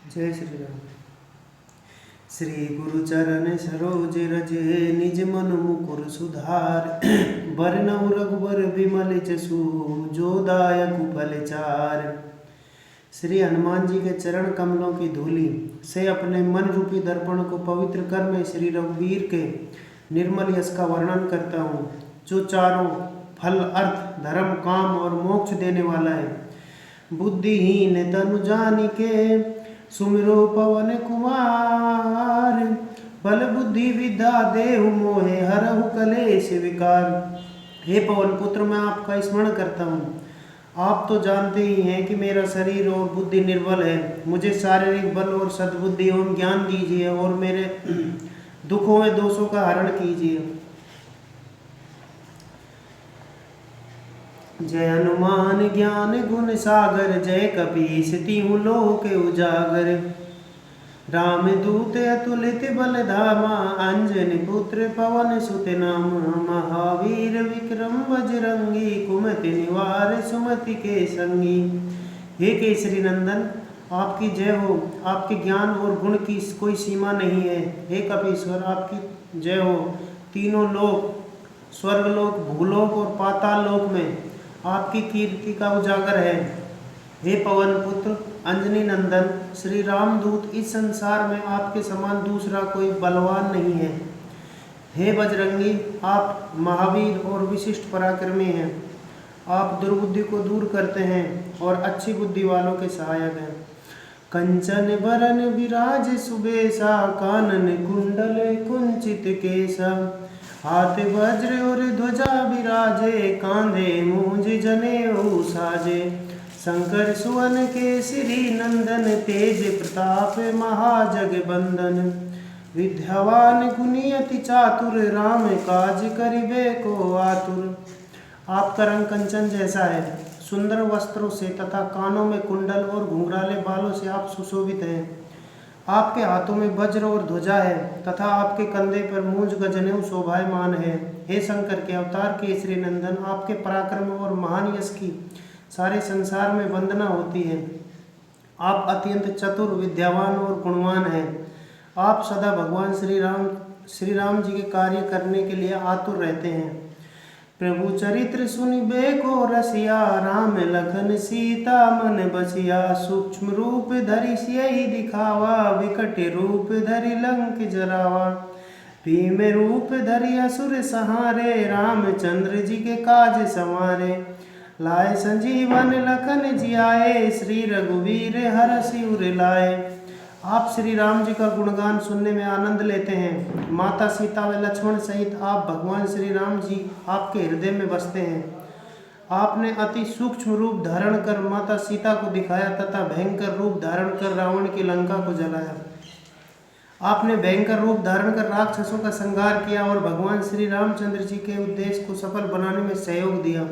जय श्री राम। श्री गुरु चरण सरोज रज निज मन मुकुर सुधार बरनउँ रघुबर विमल जसु जो दायक फल चार। श्री हनुमान जी के चरण कमलों की धूलि से अपने मन रूपी दर्पण को पवित्र कर मैं श्री रघुवीर के निर्मल यश का वर्णन करता हूँ, जो चारों फल अर्थ धर्म काम और मोक्ष देने वाला है। बुद्धिहीन तनु जानिके सुमिरो पवन कुमार, बल बुद्धि विद्या देहु मोहे हरहु कलेश विकार। हे पवन पुत्र, मैं आपका स्मरण करता हूँ। आप तो जानते ही हैं कि मेरा शरीर और बुद्धि निर्बल है। मुझे शारीरिक बल और सद्बुद्धि एवं ज्ञान दीजिए और मेरे दुखों में दोषों का हरण कीजिए। जय हनुमान ज्ञान गुण सागर, जय कपीस तिहुँ लोक उजागर। राम दूत अतुलित बल धामा, अंजनी पुत्र पवन सुत नामा। महावीर विक्रम बजरंगी, कुमति निवार सुमति के संगी। हे केसरी नंदन, आपकी जय हो। आपके ज्ञान और गुण की कोई सीमा नहीं है। हे कपीश्वर, आपकी जय हो। तीनों लोक, स्वर्गलोक, भूलोक और पाताल लोक में आपकी कीर्ति का उजागर है। हे पवन पुत्र अंजनी नंदन श्री रामदूत, इस संसार में आपके समान दूसरा कोई बलवान नहीं है। हे बजरंगी, आप महावीर और विशिष्ट पराक्रमी हैं। आप दुर्बुद्धि को दूर करते हैं और अच्छी बुद्धि वालों के सहायक हैं। कंचन बरन विराज सुबेसा, कानन कुंडल कुंचित केसा। हाथ वज्र और ध्वजा विराजे, कांधे मूंज जनेऊ साजे। शंकर सुवन केसरी नंदन, तेज प्रताप महाजगबंदन। विद्यावान गुणी अति चातुर, राम काज करिबे को आतुर। आपका रंग कंचन जैसा है। सुंदर वस्त्रों से तथा कानों में कुंडल और घुंघराले बालों से आप सुशोभित हैं। आपके हाथों में वज्र और ध्वजा है तथा आपके कंधे पर मूंज गजनेऊ शोभायमान है। हे शंकर के अवतार केसरी नंदन, आपके पराक्रम और महान यश की सारे संसार में वंदना होती है। आप अत्यंत चतुर, विद्यावान और गुणवान हैं। आप सदा भगवान श्री राम जी के कार्य करने के लिए आतुर रहते हैं। प्रभु चरित्र सुनिबे को रसिया, राम लखन सीता मन बसिया। सूक्ष्म रूप धरि सियहि दिखावा, विकट रूप धरि लंक जरावा। भीम रूप धरि असुर सहारे, रामचंद्र जी के काज संवारे। लाए संजीवन लखन जियाए, श्री रघुवीर हरषि उर लाए। आप श्री राम जी का गुणगान सुनने में आनंद लेते हैं। माता सीता व लक्ष्मण सहित आप भगवान श्री राम जी आपके हृदय में बसते हैं। आपने अति सूक्ष्म रूप धारण कर माता सीता को दिखाया तथा भयंकर रूप धारण कर रावण की लंका को जलाया। आपने भयंकर रूप धारण कर राक्षसों का संहार किया और भगवान श्री रामचंद्र जी के उद्देश्य को सफल बनाने में सहयोग दिया।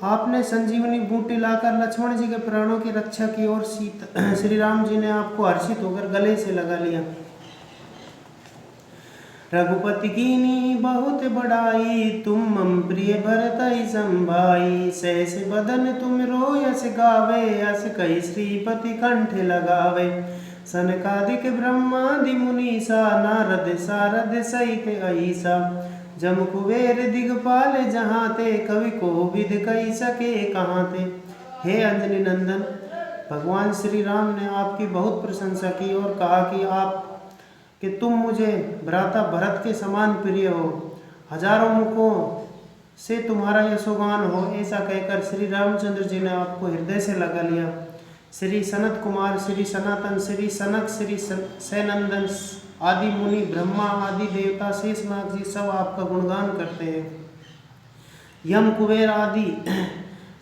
आपने संजीवनी बूटी लाकर लक्ष्मण जी के प्राणों की रक्षा की और श्री राम जी ने आपको हर्षित होकर गले से लगा लिया। रघुपति कीनी बहुत बड़ाई, तुम मम प्रिय भरतहि संभाई। सहस बदन तुम रोयस गावे, अस कहि श्रीपति कंठ लगावे। सनकादिक ब्रह्मादि मुनीसा, नारद सारद सहित अहिसा। जम कुबेर दिगपाल जहाँ ते, कवि को विद कही सके कहाँ ते। हे अंजनी नंदन, भगवान श्री राम ने आपकी बहुत प्रशंसा की और कहा कि तुम मुझे भ्राता भरत के समान प्रिय हो। हजारों मुखों से तुम्हारा यशोगान हो। ऐसा कहकर श्री रामचंद्र जी ने आपको हृदय से लगा लिया। श्री सनत कुमार, श्री सनातन, श्री सनक, श्री सैनंदन आदि मुनि, ब्रह्मा आदि देवता, शेषनाग जी सब आपका गुणगान करते हैं। यम कुबेर आदि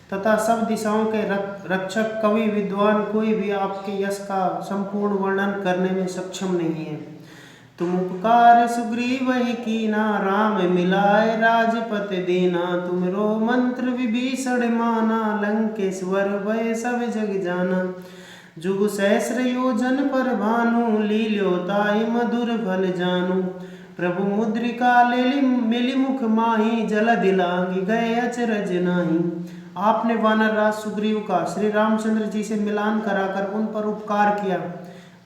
तथा सब दिशाओं के रक्षक कवि विद्वान कोई भी आपके यश का संपूर्ण वर्णन करने में सक्षम नहीं है। तुम उपकार सुग्रीव ही कीना, राम मिलाए राजपत दीना। तुमरो मंत्र विभीषण माना, लंकेश्वर भय सब जग जाना। जुग सहस्र योजन पर भानु, लील्योताहि मधुर फल जानू। प्रभु मुद्रिका मिलि मुख माही, जलधि लांघि गए अचरज नाही। आपने वानर राज सुग्रीव का श्री रामचंद्र जी से मिलान कराकर उन पर उपकार किया।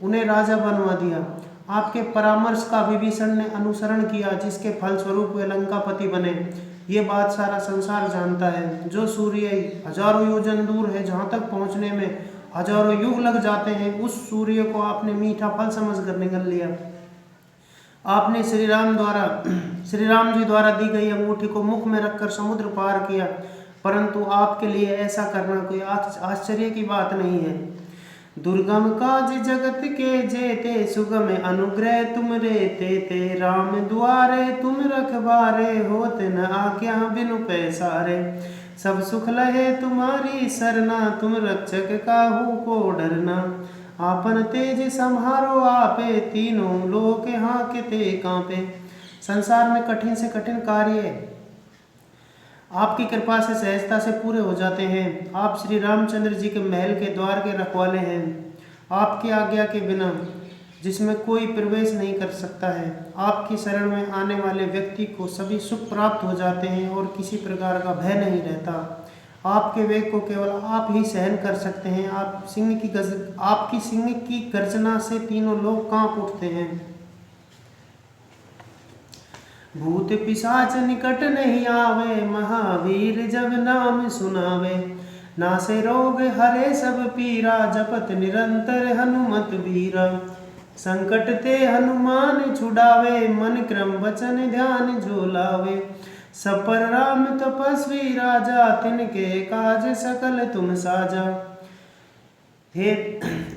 उन्हें राजा बनवा दिया। आपके परामर्श का विभीषण ने अनुसरण किया, जिसके फलस्वरूप वे लंकापति बने। ये बात सारा संसार जानता है। जो सूर्य हजारों योजन दूर है, जहाँ तक पहुँचने में हजारों युग लग जाते हैं, उस सूर्य को आपने मीठा फल समझकर निगल लिया। आपने श्री राम जी द्वारा दी गई अंगूठी को मुख में रखकर समुद्र पार किया, परंतु आपके लिए ऐसा करना कोई आश्चर्य की बात नहीं है। दुर्गम काज जगत के जेते, सुगम अनुग्रह तुम रेते ते। राम दुआरे तुम रखबारे, होत न आज्ञा बिनु पैसारे। सब सुख लहे तुम्हारी सरना, तुम रक्षक काहू को डरना। आपन तेज संहारो आपे, तीनों लोक हाँकते कांपे। संसार में कठिन से कठिन कार्य आपकी कृपा से सहजता से पूरे हो जाते हैं। आप श्री रामचंद्र जी के महल के द्वार के रखवाले हैं। आपकी आज्ञा के बिना जिसमें कोई प्रवेश नहीं कर सकता है। आपकी शरण में आने वाले व्यक्ति को सभी सुख प्राप्त हो जाते हैं और किसी प्रकार का भय नहीं रहता। आपके वेग को केवल आप ही सहन कर सकते हैं। आपकी सिंह की गर्जना से तीनों लोग कांप उठते हैं। भूत पिशाच निकट नहीं आवे, महावीर जब नाम सुनावे। नासे रोग हरे सब पीरा, जपत निरंतर हनुमत वीरा। संकट ते हनुमान छुड़ावे, मन क्रम वचन ध्यान जो लावे। सब पर राम तपस्वी राजा, तिनके काज सकल तुम साजा। हे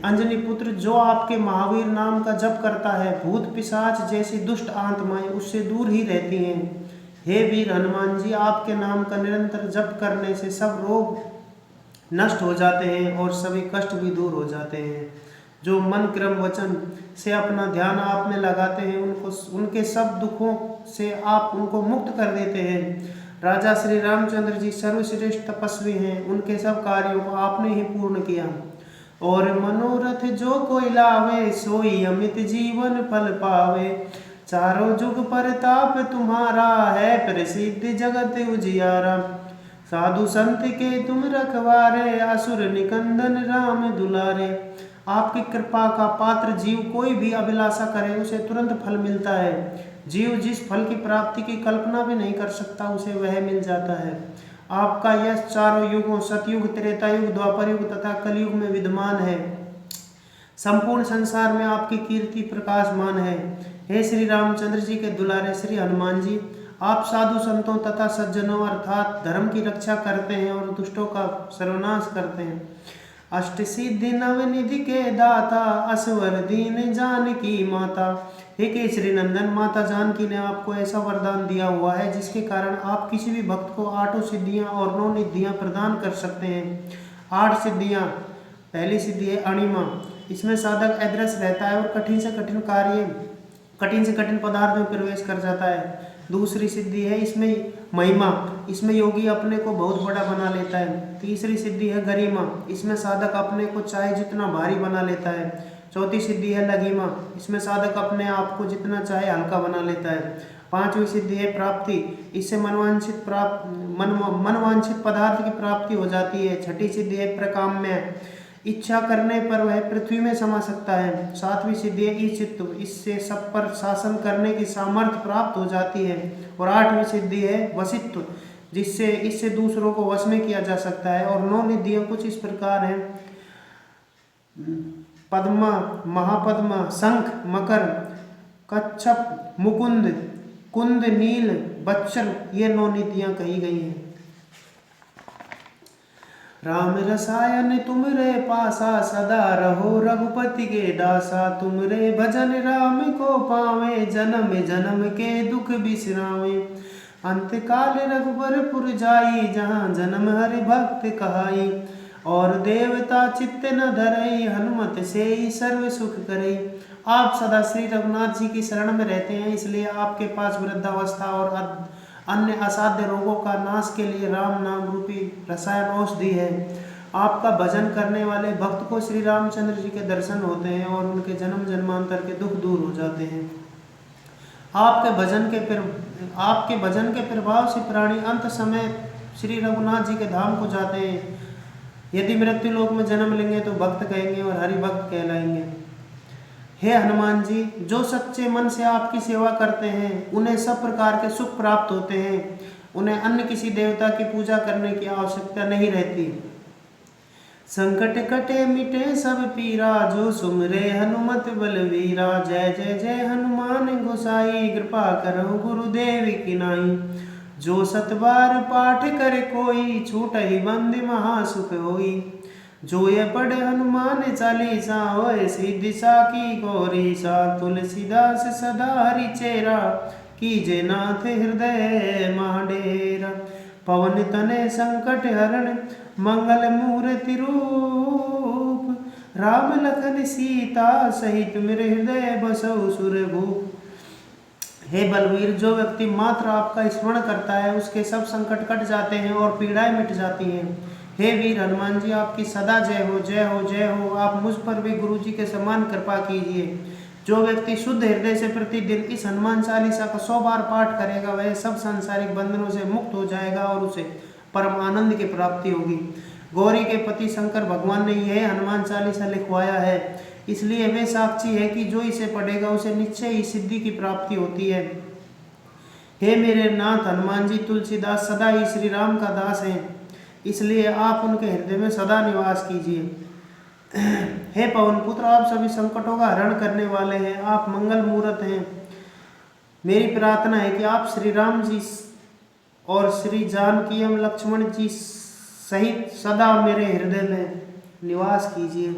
अंजनी पुत्र, जो आपके महावीर नाम का जप करता है, भूत पिशाच जैसी दुष्ट आत्माएं उससे दूर ही रहती हैं। हे वीर हनुमान जी, आपके नाम का निरंतर जप करने से सब रोग नष्ट हो जाते हैं और सभी कष्ट भी दूर हो जाते हैं। जो मन क्रम वचन से अपना ध्यान आप में लगाते हैं, उनके सब दुखों से आप उनको मुक्त कर देते हैं। राजा श्री रामचंद्र जी सर्वश्रेष्ठ तपस्वी हैं। उनके सब कार्यों को आपने ही पूर्ण किया। और मनोरथ जो कोई लावे, सोई अमित जीवन फल पावे। चारों जुग परताप तुम्हारा, है प्रसिद्ध जगत उजियारा। साधु संत के तुम रखवारे, असुर निकंदन राम दुलारे। आपकी कृपा का पात्र जीव कोई भी अभिलाषा करे, उसे तुरंत फल मिलता है। जीव जिस फल की प्राप्ति की कल्पना भी नहीं कर सकता, उसे वह मिल जाता है। आपका यश चारों युगों सतयुग, त्रेता युग, द्वापर युग तथा कलयुग में विद्यमान है। संपूर्ण संसार में आपकी कीर्ति प्रकाशमान है। हे श्री रामचंद्र जी के दुलारे श्री हनुमान जी, आप साधु संतों तथा सज्जनों अर्थात धर्म की रक्षा करते हैं और दुष्टों का सर्वनाश करते हैं। अष्ट सिद्धि नवनिधि के दाता, असवर दीन जानकी माता। हे केसरी नंदन, माता जानकी ने आपको ऐसा वरदान दिया हुआ है जिसके कारण आप किसी भी भक्त को 8 सिद्धियां और 9 निधियां प्रदान कर सकते हैं। 8 सिद्धियां, पहली सिद्धि है अणिमा। इसमें साधक अदृश्य रहता है और कठिन से कठिन पदार्थ में प्रवेश कर जाता है। दूसरी सिद्धि है इसमें महिमा, इसमें योगी अपने को बहुत बड़ा बना लेता है। तीसरी सिद्धि है गरिमा, इसमें साधक अपने को चाहे जितना भारी बना लेता है। चौथी सिद्धि है लघिमा, इसमें साधक अपने आप को जितना चाहे हल्का बना लेता है। पांचवी सिद्धि है प्राप्ति, इससे मनवांछित पदार्थ की प्राप्ति हो जाती है। छठी सिद्धि है प्रकाम्य, इच्छा करने पर वह पृथ्वी में समा सकता है। सातवीं सिद्धि है ईशित्व, इससे सब पर शासन करने की सामर्थ्य प्राप्त हो जाती है। और आठवीं सिद्धि है वशित्व, इससे दूसरों को वश में किया जा सकता है। और 9 निधियां कुछ इस प्रकार हैं: पद्मा, महापद्मा, शंख, मकर, कच्छप, मुकुंद, कुंद, नील, बच्चर, ये 9 निधियां कही गई हैं। राम रसायन तुमरे पासा, सदा रहो रघुपति के दासा। तुमरे भजन राम को पावे, जन्म जन्म के दुख बिसरावे। अंत काल रघुबरपुर जाई, जहाँ जन्म हरि भक्त कहाई। और देवता चित्त न धरई, हनुमत से ही सर्व सुख करई। आप सदा श्री रघुनाथ जी की शरण में रहते हैं, इसलिए आपके पास वृद्धावस्था और अन्य असाध्य रोगों का नाश के लिए राम नाम रूपी रसायन औषधि है। आपका भजन करने वाले भक्त को श्री रामचंद्र जी के दर्शन होते हैं और उनके जन्म जन्मांतर के दुख दूर हो जाते हैं। आपके भजन के प्रभाव से प्राणी अंत समय श्री रघुनाथ जी के धाम को जाते हैं। यदि मृत्यु लोक में जन्म लेंगे तो भक्त कहेंगे और हरि भक्त कहलाएंगे। हे हनुमान जी, जो सच्चे मन से आपकी सेवा करते हैं उन्हें सब प्रकार के सुख प्राप्त होते हैं। उन्हें अन्य किसी देवता की पूजा करने की आवश्यकता नहीं रहती। संकट कटे मिटे सब पीरा, जो सुमरे हनुमत बलवीरा। जय जय जय हनुमान गोसाई, कृपा करो गुरुदेव की नाई। जो सतबार पाठ करे कोई, छूटहि बंद महासुख होई। जो ये पढ़े हनुमान चालीसा, होए सिद्धि साखी गौरी सा। तुलसीदास सदा हरि चेरा, कीजे नाथ हृदय महाडेरा। पवन तने संकट हरण, मंगल मूर्ति रूप। राम लखन सीता सहित मेरे हृदय बसौ सुरभूप। हे बलवीर, जो व्यक्ति मात्र आपका स्मरण करता है उसके सब संकट कट जाते हैं और पीड़ाएं मिट जाती हैं। हे वीर हनुमान जी, आपकी सदा जय हो, जय हो, जय हो। आप मुझ पर भी गुरु जी के समान कृपा कीजिए। जो व्यक्ति शुद्ध हृदय से प्रतिदिन इस हनुमान चालीसा का 100 बार पाठ करेगा वह सब सांसारिक बंधनों से मुक्त हो जाएगा और उसे परम आनंद की प्राप्ति होगी। गौरी के पति शंकर भगवान ने यह हनुमान चालीसा लिखवाया है, इसलिए वे साक्षी है कि जो इसे पढ़ेगा उसे निश्चय ही सिद्धि की प्राप्ति होती है। हे मेरे नाथ हनुमान जी, तुलसीदास सदा ही श्री राम का दास हैं, इसलिए आप उनके हृदय में सदा निवास कीजिए। हे पवन पुत्र, आप सभी संकटों का हरण करने वाले हैं, आप मंगल मूर्त हैं। मेरी प्रार्थना है कि आप श्री राम जी और श्री जानकी एवं लक्ष्मण जी सहित सदा मेरे हृदय में निवास कीजिए।